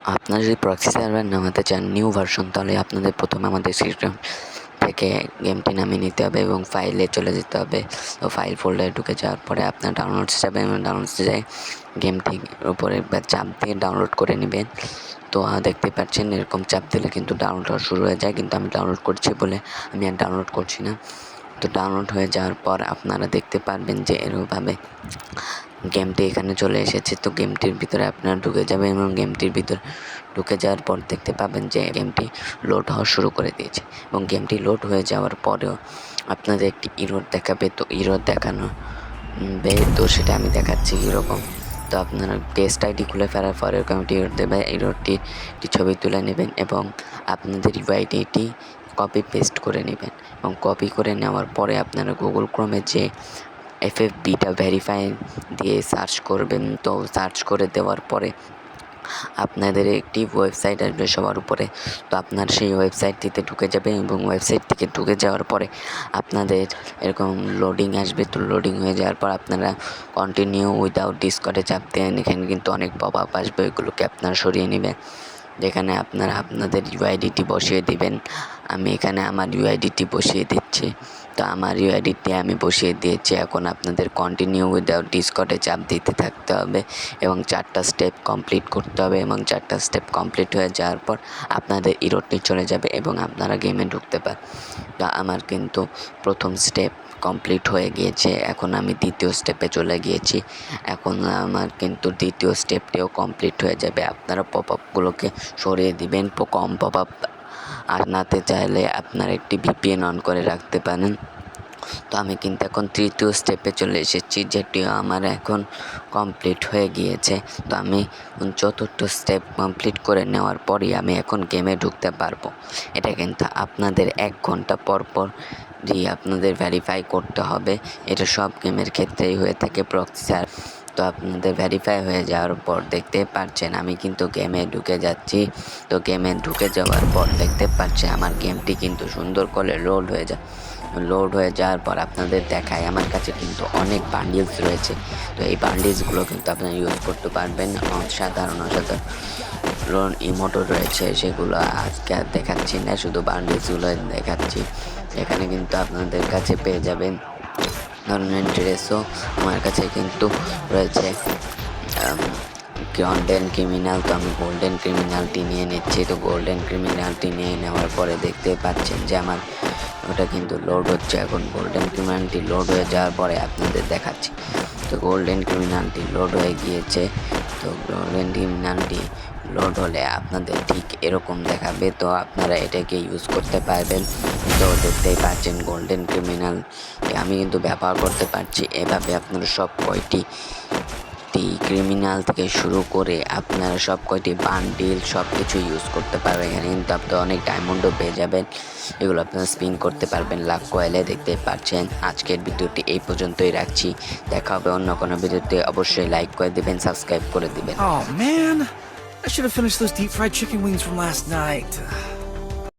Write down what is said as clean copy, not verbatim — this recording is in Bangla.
আপনারা যদি প্রক্সি সার্ভার নামাতে চান নিউ ভার্সন, তাহলে আপনাদের প্রথমে আমাদের সিস্টেম থেকে গেমটি নামিয়ে নিতে হবে এবং ফাইলে চলে যেতে হবে। তো ফাইল ফোল্ডারে ঢুকে যাওয়ার পরে আপনার ডাউনলোডস যাবেন এবং ডাউনলোডসে যাই গেমটির উপরে একবার চাপ দিয়ে ডাউনলোড করে নেবেন। তো দেখতে পাচ্ছেন এরকম চাপ দিলে কিন্তু ডাউনলোড হওয়া শুরু হয়ে যায়, কিন্তু আমি ডাউনলোড করছি বলে আমি আর ডাউনলোড করছি না। তো ডাউনলোড হয়ে যাওয়ার পর আপনারা দেখতে পারবেন যে এরকমভাবে গেমটি এখানে চলে এসেছে। তো গেমটির ভিতরে আপনারা ঢুকে যাবেন এবং গেমটির ভিতরে ঢুকে যাওয়ার পর দেখতে পাবেন যে গেমটি লোড হওয়া শুরু করে দিয়েছে এবং গেমটি লোড হয়ে যাওয়ার পরেও আপনাদের একটি ইরর দেখাবে। তো ইরর দেখানো তো সেটা আমি দেখাচ্ছি কীরকম। তো আপনারা টেস্ট আইডি খুলে ফেলার পর এরকম একটি ইরর দেবে। ইররটি ছবি তুলে নেবেন এবং আপনাদের ইউআইডিটি কপি পেস্ট করে নেবেন এবং কপি করে নেওয়ার পরে আপনারা গুগল ক্রোমে যে FFBটা ভেরিফাই দিয়ে সার্চ করবেন। তো সার্চ করে দেওয়ার পরে আপনাদের একটি ওয়েবসাইট আসবে সবার উপরে। তো আপনার সেই ওয়েবসাইটটিতে ঢুকে যাবেন এবং ওয়েবসাইট থেকে ঢুকে যাওয়ার পরে আপনাদের এরকম লোডিং আসবে। তো লোডিং হয়ে যাওয়ার পর আপনারা কন্টিনিউ উইদাউট ডিসকর্ডে চাপ দেন। এখানে কিন্তু অনেক পপ আপ আসবে, ওইগুলোকে আপনারা সরিয়ে নেবেন, যেখানে আপনারা আপনাদের ইউআইডিটি বসিয়ে দিবেন। আমি এখানে আমার ইউআইডিটি বসিয়ে দিচ্ছি। তো আমার ইউআইডিটি আমি বসিয়ে দিয়েছি। এখন আপনাদের কন্টিনিউ উইদাউট ডিসকর্ডে চাপ দিতে থাকতে হবে এবং 4টা স্টেপ কমপ্লিট করতে হবে এবং 4টা স্টেপ কমপ্লিট হয়ে যাওয়ার পর আপনাদের ইররটি চলে যাবে এবং আপনারা গেমে ঢুকতে পারেন। তো আমার কিন্তু প্রথম স্টেপ কমপ্লিট হয়ে গিয়েছে, এখন আমি দ্বিতীয় স্টেপে চলে গিয়েছি। এখন আমার কিন্তু দ্বিতীয় স্টেপটিও কমপ্লিট হয়ে যাবে। আপনারা পপ আপগুলোকে সরিয়ে দিবেন। কম পপ আপ আনাতে চাইলে আপনারা একটি VPN অন করে রাখতে পারেন। তো আমি কিন্তু এখন তৃতীয় স্টেপে চলে এসেছি, যেটিও আমার এখন কমপ্লিট হয়ে গিয়েছে। তো আমি 4র্থ স্টেপ কমপ্লিট করে নেওয়ার পরই আমি এখন গেমে ঢুকতে পারবো। এটা কিন্তু আপনাদের 1 ঘন্টা পর পর আপনাদের ভেরিফাই করতে হবে। এটা সব গেমের ক্ষেত্রেই হয়ে থাকে প্রক্সি। তো আপনাদের ভেরিফাই হয়ে যাওয়ার পর দেখতে পাচ্ছেন আমি কিন্তু গেমে ঢুকে যাচ্ছি। তো গেমে ঢুকে যাওয়ার পর দেখতে পাচ্ছেন আমার গেমটি কিন্তু সুন্দর করে লোড হয়ে যায়। লোড হয়ে যাওয়ার পর আপনাদের দেখায় আমার কাছে কিন্তু অনেক বান্ডিলস রয়েছে। তো এই বান্ডিলসগুলো কিন্তু আপনারা ইউজ করতে পারবেন। অসাধারণ ইমোটও রয়েছে, সেগুলো আজকে আর দেখাচ্ছি না, শুধু বান্ডিলসগুলো দেখাচ্ছি। এখানে কিন্তু আপনাদের কাছে পেয়ে যাবেন ধরনের ড্রেসও আমার কাছে কিন্তু রয়েছে। গোল্ডেন ক্রিমিনাল, তো আমি গোল্ডেন ক্রিমিনালটি নিয়ে নিচ্ছি। তো গোল্ডেন ক্রিমিনালটি নিয়ে নেওয়ার পরে দেখতে পাচ্ছেন যে আমার ওটা কিন্তু লোড হচ্ছে। এখন গোল্ডেন ক্রিমিনালটি লোড হয়ে যাওয়ার পরে আপনাদের দেখাচ্ছি। তো গোল্ডেন ক্রিমিনালটি লোড হয়ে গিয়েছে। তো গোল্ডেন ক্রিমিনালটি লোড হলে আপনাদের ঠিক এরকম দেখাবে। তো আপনারা এটাকে ইউজ করতে পারবেন। তো দেখতেই পাচ্ছেন গোল্ডেন ক্রিমিনাল আমি কিন্তু ব্যবহার করতে পারছি। এভাবে আপনারা সব কয়টি ক্রিমিনাল থেকে শুরু করে আপনারা সব কয়টি বান্ডিল সব কিছু ইউজ করতে পারবেন। এখানে কিন্তু আপনারা অনেক ডায়মন্ডও পেয়ে যাবেন, এগুলো আপনারা স্পিন করতে পারবেন লাখ কয়েলে। দেখতে পাচ্ছেন আজকের ভিডিওটি এই পর্যন্তই রাখছি। দেখা হবে অন্য কোনো ভিডিওতে। অবশ্যই লাইক করে দিবেন, সাবস্ক্রাইব করে দিবেন। Oh man, I should have finished those deep fried chicken wings from last night.